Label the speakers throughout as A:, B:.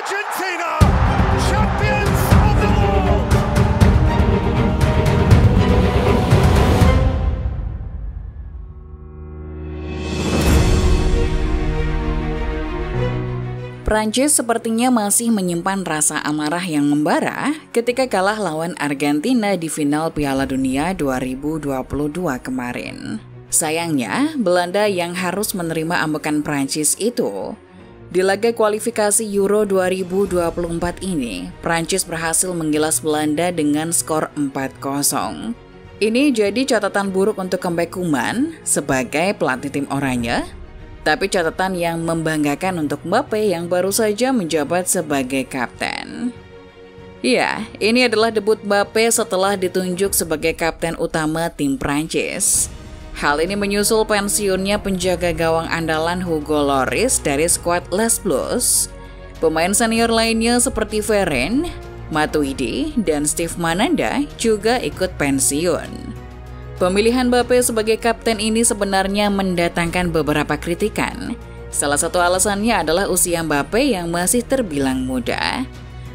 A: Argentina, champions of the world.
B: Prancis sepertinya masih menyimpan rasa amarah yang membara ketika kalah lawan Argentina di final Piala Dunia 2022 kemarin. Sayangnya, Belanda yang harus menerima ambekan Prancis itu. Di laga kualifikasi Euro 2024 ini, Prancis berhasil menggilas Belanda dengan skor 4-0. Ini jadi catatan buruk untuk comeback Koeman sebagai pelatih tim oranye. Tapi catatan yang membanggakan untuk Mbappe yang baru saja menjabat sebagai kapten. Ya, ini adalah debut Mbappe setelah ditunjuk sebagai kapten utama tim Prancis. Hal ini menyusul pensiunnya penjaga gawang andalan Hugo Lloris dari skuad Les Bleus. Pemain senior lainnya seperti Varane, Matuidi, dan Steve Mandanda juga ikut pensiun. Pemilihan Mbappe sebagai kapten ini sebenarnya mendatangkan beberapa kritikan. Salah satu alasannya adalah usia Mbappe yang masih terbilang muda.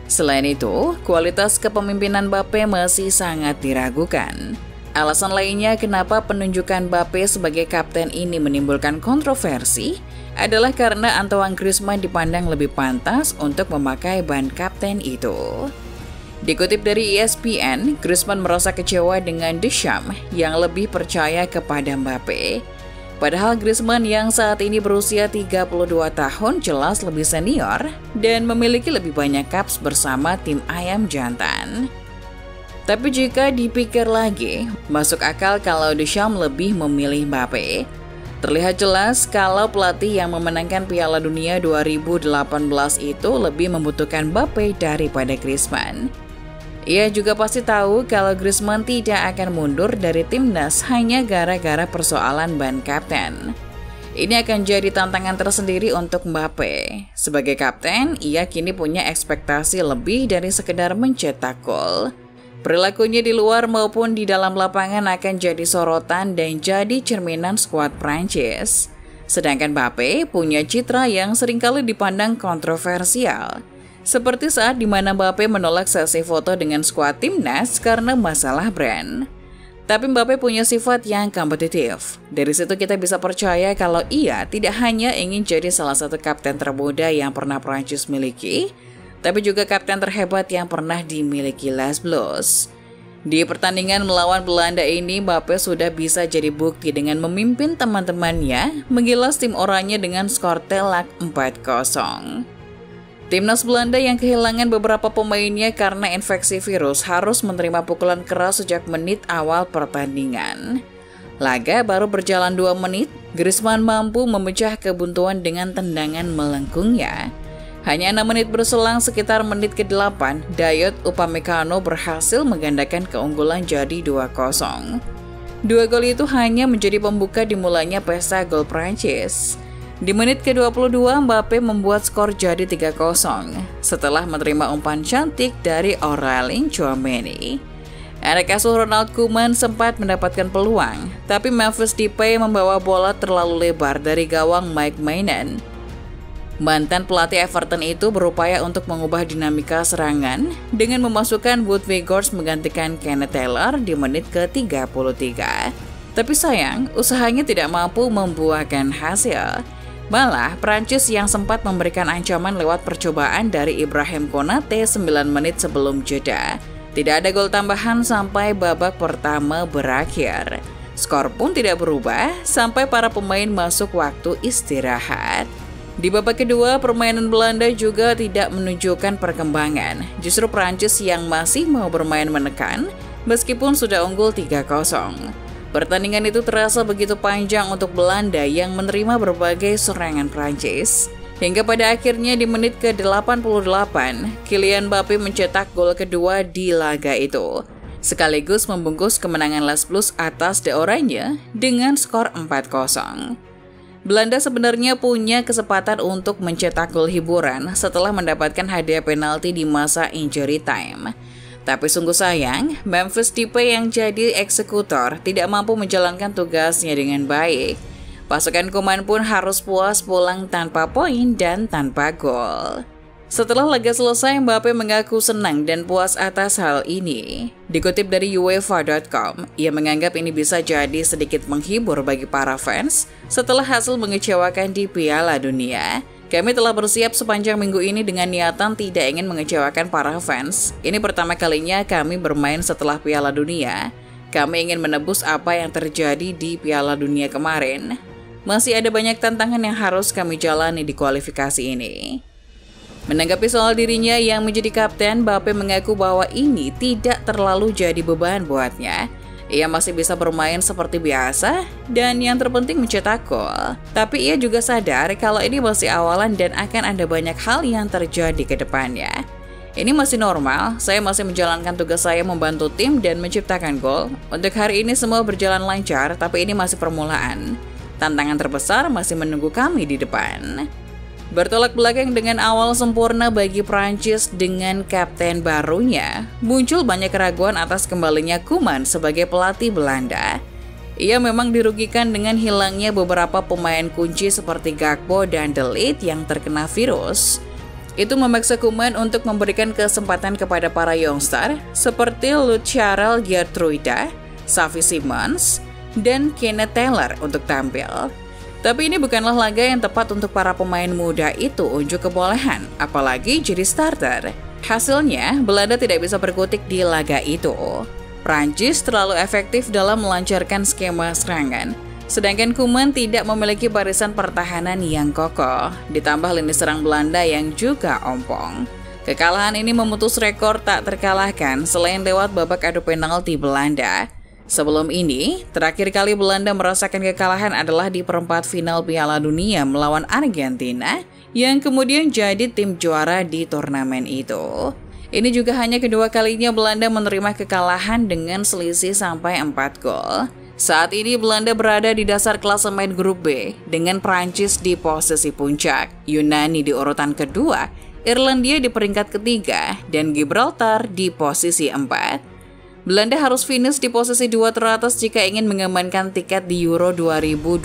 B: Selain itu, kualitas kepemimpinan Mbappe masih sangat diragukan. Alasan lainnya kenapa penunjukan Mbappe sebagai kapten ini menimbulkan kontroversi adalah karena Antoine Griezmann dipandang lebih pantas untuk memakai ban kapten itu. Dikutip dari ESPN, Griezmann merasa kecewa dengan Deschamps yang lebih percaya kepada Mbappe. Padahal Griezmann yang saat ini berusia 32 tahun jelas lebih senior dan memiliki lebih banyak caps bersama tim ayam jantan. Tapi jika dipikir lagi, masuk akal kalau Deschamps lebih memilih Mbappe. Terlihat jelas kalau pelatih yang memenangkan Piala Dunia 2018 itu lebih membutuhkan Mbappe daripada Griezmann. Ia juga pasti tahu kalau Griezmann tidak akan mundur dari timnas hanya gara-gara persoalan ban kapten. Ini akan jadi tantangan tersendiri untuk Mbappe. Sebagai kapten, ia kini punya ekspektasi lebih dari sekedar mencetak gol. Perilakunya di luar maupun di dalam lapangan akan jadi sorotan dan jadi cerminan skuad Prancis. Sedangkan Mbappe punya citra yang seringkali dipandang kontroversial. Seperti saat di mana Mbappe menolak sesi foto dengan skuad timnas karena masalah brand. Tapi Mbappe punya sifat yang kompetitif. Dari situ kita bisa percaya kalau ia tidak hanya ingin jadi salah satu kapten termuda yang pernah Prancis miliki, tapi juga kapten terhebat yang pernah dimiliki Les Bleus. Di pertandingan melawan Belanda ini, Mbappe sudah bisa jadi bukti dengan memimpin teman-temannya menggilas tim oranye dengan skor telak 4-0. Timnas Belanda yang kehilangan beberapa pemainnya karena infeksi virus harus menerima pukulan keras sejak menit awal pertandingan. Laga baru berjalan 2 menit, Griezmann mampu memecah kebuntuan dengan tendangan melengkungnya. Hanya 6 menit berselang sekitar menit ke-8, Dayot Upamecano berhasil menggandakan keunggulan jadi 2-0. 2 gol itu hanya menjadi pembuka dimulainya pesta gol Prancis. Di menit ke-22, Mbappe membuat skor jadi 3-0 setelah menerima umpan cantik dari Aurélien Tchouaméni. Anak asuh Ronald Koeman sempat mendapatkan peluang, tapi Memphis Depay membawa bola terlalu lebar dari gawang Mike Maignan. Mantan pelatih Everton itu berupaya untuk mengubah dinamika serangan dengan memasukkan Wout Weghorst menggantikan Kenneth Taylor di menit ke-33. Tapi sayang, usahanya tidak mampu membuahkan hasil. Malah, Prancis yang sempat memberikan ancaman lewat percobaan dari Ibrahim Konate 9 menit sebelum jeda. Tidak ada gol tambahan sampai babak pertama berakhir. Skor pun tidak berubah sampai para pemain masuk waktu istirahat. Di babak kedua, permainan Belanda juga tidak menunjukkan perkembangan. Justru Prancis yang masih mau bermain menekan meskipun sudah unggul 3-0. Pertandingan itu terasa begitu panjang untuk Belanda yang menerima berbagai serangan Prancis. Hingga pada akhirnya di menit ke-88, Kylian Mbappe mencetak gol kedua di laga itu. Sekaligus membungkus kemenangan Les Bleus atas The Oranje dengan skor 4-0. Belanda sebenarnya punya kesempatan untuk mencetak gol hiburan setelah mendapatkan hadiah penalti di masa injury time. Tapi sungguh sayang, Memphis Depay yang jadi eksekutor tidak mampu menjalankan tugasnya dengan baik. Pasukan Koeman pun harus puas pulang tanpa poin dan tanpa gol. Setelah laga selesai, Mbappe mengaku senang dan puas atas hal ini. Dikutip dari UEFA.com, ia menganggap ini bisa jadi sedikit menghibur bagi para fans setelah hasil mengecewakan di Piala Dunia. Kami telah bersiap sepanjang minggu ini dengan niatan tidak ingin mengecewakan para fans. Ini pertama kalinya kami bermain setelah Piala Dunia. Kami ingin menebus apa yang terjadi di Piala Dunia kemarin. Masih ada banyak tantangan yang harus kami jalani di kualifikasi ini. Menanggapi soal dirinya yang menjadi kapten, Mbappe mengaku bahwa ini tidak terlalu jadi beban buatnya. Ia masih bisa bermain seperti biasa dan yang terpenting mencetak gol. Tapi ia juga sadar kalau ini masih awalan dan akan ada banyak hal yang terjadi ke depannya. Ini masih normal, saya masih menjalankan tugas saya membantu tim dan menciptakan gol. Untuk hari ini semua berjalan lancar, tapi ini masih permulaan. Tantangan terbesar masih menunggu kami di depan. Bertolak belakang dengan awal sempurna bagi Prancis dengan kapten barunya, muncul banyak keraguan atas kembalinya Koeman sebagai pelatih Belanda. Ia memang dirugikan dengan hilangnya beberapa pemain kunci seperti Gakpo dan De Ligt yang terkena virus. Itu memaksa Koeman untuk memberikan kesempatan kepada para youngster seperti Luciano Geertruida, Xavi Simons, dan Kenneth Taylor untuk tampil. Tapi ini bukanlah laga yang tepat untuk para pemain muda itu unjuk kebolehan, apalagi jadi starter. Hasilnya, Belanda tidak bisa berkutik di laga itu. Prancis terlalu efektif dalam melancarkan skema serangan, sedangkan Koeman tidak memiliki barisan pertahanan yang kokoh, ditambah lini serang Belanda yang juga ompong. Kekalahan ini memutus rekor tak terkalahkan selain lewat babak adu penalti Belanda. Sebelum ini, terakhir kali Belanda merasakan kekalahan adalah di perempat final Piala Dunia melawan Argentina, yang kemudian jadi tim juara di turnamen itu. Ini juga hanya kedua kalinya Belanda menerima kekalahan dengan selisih sampai 4 gol. Saat ini Belanda berada di dasar klasemen grup B, dengan Prancis di posisi puncak, Yunani di urutan kedua, Irlandia di peringkat ketiga, dan Gibraltar di posisi 4. Belanda harus finish di posisi 2 teratas jika ingin mengamankan tiket di Euro 2024.